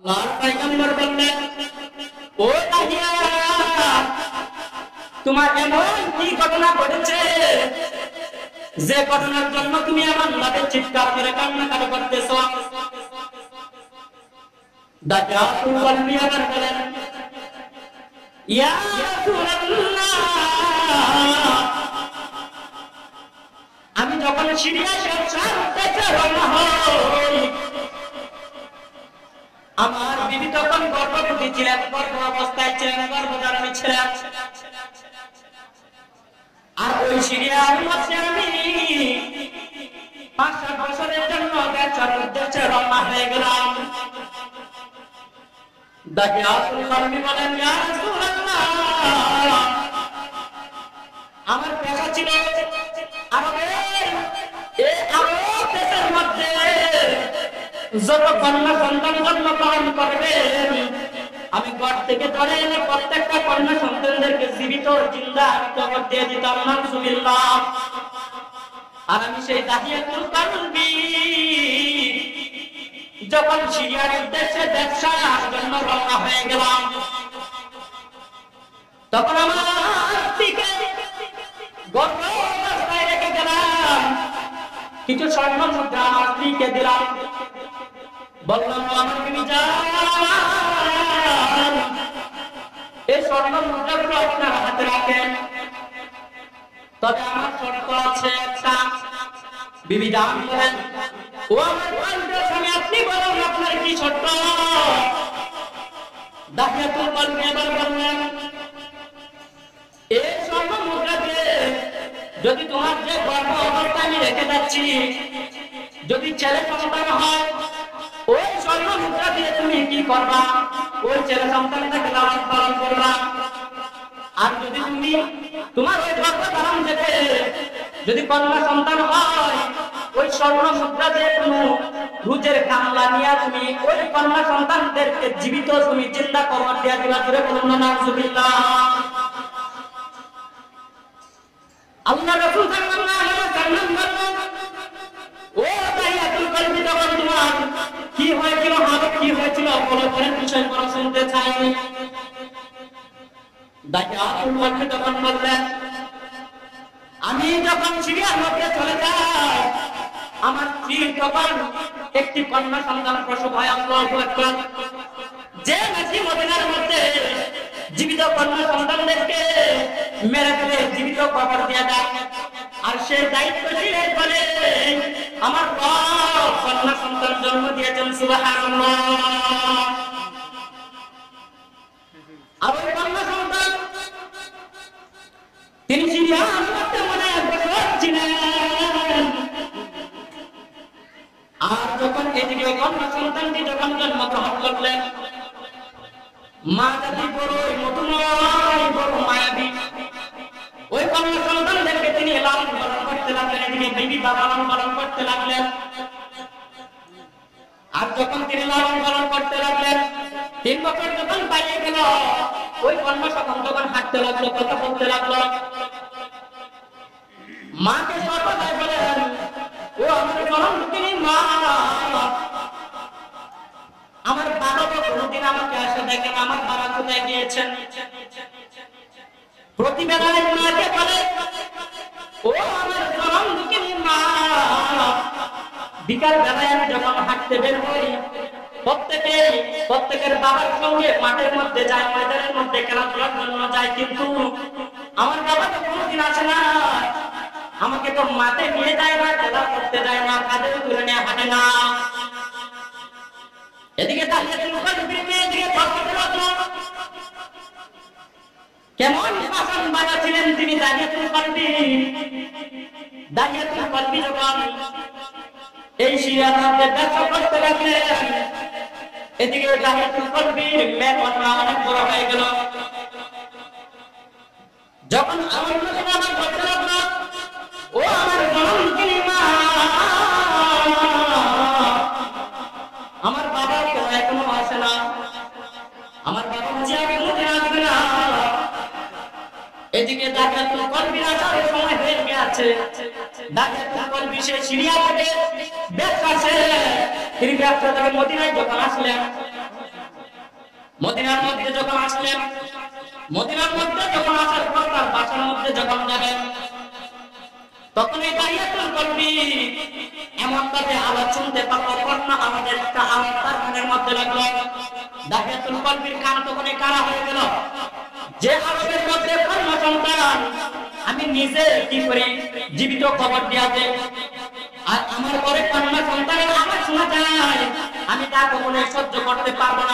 আল্লাহর পয়গম্বর বললেন, ও দাহিয়া, তোমার এমন কি ঘটনা ঘটেছে যে ঘটনার জন্য তুমি এমন ভাবে চিৎকার করে কান্নাকাটি করতেছো? দাহিয়াতুল কলবি আবার বলেন, ইয়া রাসূলুল্লাহ, আমি যখন সিরিয়া শহরে রওনা হই, আমার বিবি তখন গর্ভবতী ছিলেন, গর্ভ অবস্থায় ছিলেন, গর্ভধারণী ছিলেন। আর ওই সিরিয়ার মধ্যে আমি ৫-৭ বছরের জন্য ব্যবসার উদ্দেশ্যে রওনা হয়ে গেলাম। দাহিয়াতুল কলবি বলেন, ইয়া রাসূলুল্লাহ, আমার পেশা ছিল আরবের দেশের মধ্যে যত কন্যা সন্তান জন্মগ্রহণ করবেন, আমি ঘর থেকে ধরে এনে প্রত্যেকটা কন্যা সন্তানদেরকে জীবিত জিন্দা কবর দিয়ে দিতাম, নাউযুবিল্লাহ। আর আমি সেই দাহিয়াতুল কলবি যখন সিরিয়ার উদ্দেশ্যে ব্যবসার জন্য রওনা হয়ে গেলাম, তখন আমার স্ত্রীকে গর্ভ অবস্থায় রেখে গেলাম। কিছু স্বর্ণ মুদ্রা আমার স্ত্রীকে দিলাম, বললাম, আমার বিবি জান, এই স্বর্ণ মুদ্রাগুলো আপনার হাতে রাখেন, তবে আমার শর্ত আছে একটা। বিবি জান বলেন, ও আমার স্বামী, আপনি বলুন আপনার কি শর্ত? দাহিয়াতুল কলবি এবার বললেন, এই স্বর্ণ মুদ্রাতে যদি তোমার যে গর্ভ অবস্থা আমি রেখে যাচ্ছি, যদি ছেলে সন্তান হয়, ওই স্বর্ণ মুদ্রা দিয়ে তুমি কি করবা? ওই ছেলে সন্তানটাকে লালন পালন করবা। আর যদি তুমি তোমার ওই গর্ভধারণ থেকে যদি কন্যা সন্তান হয়, ওই স্বর্ণ মুদ্রা দিয়ে তুমি রুজের কামলা নিয়ে তুমি ওই কন্যা সন্তানদেরকে জীবিত তুমি চিন্তা কবর দিয়ে দিবা। জোরে বলুন না, নাউযুবিল্লাহ। আল্লাহ রাসূল সাল্লাল্লাহু আলাইহি ওয়াসাল্লাম বলেন, ও দাহিয়াতুল কলবি, তখন তোমার কি হয়েছিল, হালত কি হয়েছিল, বলে পরের বিষয় পড়া শুনতে চাই। দাহিয়াতুল কলবি তখন বললেন, আমি যখন সিরিয়ার মধ্যে চলে যাই, আমার স্ত্রী তখন একটি কন্যা সন্তান প্রসব হয়। আল্লাহু আকবার। যে নাকি মদিনার মধ্যে জীবিত কন্যা সন্তানদেরকে মেরে ফেলে জীবিত কবর দিয়ে দেয়, আর সে দায়িত্বশীল বলে আমার রব কন্যা সন্তান জন্ম দিয়েছেন, সুবহানাল্লাহ। আর ওই কন্যা সন্তান তিনি সিরিয়ার মধ্যে মনে ছিলেন। আর যখন এদিকে কন্যা সন্তানটি যখন জন্মগ্রহণ করলেন, মা জাতি বড়ই মধুময়, বড় মায়াবী। ওই কন্যা সন্তানদেরকে তিনি লালন পালন করতে লাগলেন, এদিকে বিবি লালন পালন করতে লাগলেন। আর যখন তিনি লালন পালন করতে লাগলেন, 3 বছর যখন পালিয়ে গেল, ওই কন্যা সন্তান যখন হাঁটতে লাগলো, কথা বলতে লাগলো, মাকে সর্বদাই বলেন, ও আমার জনমভূমির মা, আমার বাবা তো কোনদিন আমাকে আসে দেখেন, আমার বাবা কোথায় গিয়েছেন? প্রতিবেলায় মাকে বলে, ও আমার জনমভূমির মা, বিকাল বেলায় আমি যখন হাঁটতে বের হই, প্রত্যেকের বাবার সঙ্গে মাঠের মধ্যে যায়, ময়দানের মধ্যে খেলাধুলার জন্য যায়, কিন্তু আমার বাবা তো কোনদিন আসে না। আমাকে তো মাঠে নিয়ে যায় না, খেলা করতে যায় না, কাঁধে তুলে নিয়ে হাঁটে না। এদিকে দাহিয়াতুল কলবি এদিকে ভাবতে লাগলো, কেমন শাসন বাজা ছিলেন তিনি দাহিয়াতুল কলবি। দাহিয়াতুল কলবি যখন এই সিরিয়ার মধ্যে ব্যবসা করতে লাগলেন, এদিকে দাহিয়াতুল কলবির মেহমানরা অনেক বড় হয়ে গেল। যখন আমার করতে লাগলো, ও আমার জনমভূমির মা, আমার বাবা কেন এখনো আসে না? আমার বাবা বুঝে আগে মদিনা আসবে না। এদিকে দাহিয়াতুল কলবি আসার সময় হয়ে গেছে। দাহিয়াতুল কলবি সে সিরিয়া থেকে ব্যবসা ছেড়ে তিনি ব্যবসা থেকে মদিনায় যখন আসলেন, মদিনার মধ্যে যখন আসলেন, মদিনার মধ্যে যখন আসার পর তার বাসার মধ্যে যখন যাবেন, তখন এই দাহিয়াতুল কলবি এমন ভাবে আওয়াজ শুনতে পারলো, কন্যা আমাদের একটা আওয়াজ তার মনের মধ্যে লাগলো। দাহিয়াতুল কলবির কান তখন কারা হয়ে গেল, যে আওয়াজের মধ্যে কন্যা সন্তান আমি নিজে কি করি জীবিত খবর দিয়া দেই, আর আমার পরে কন্যা সন্তানের আওয়াজ শোনা যায়, আমি তা কখনোই সহ্য করতে পারবো না।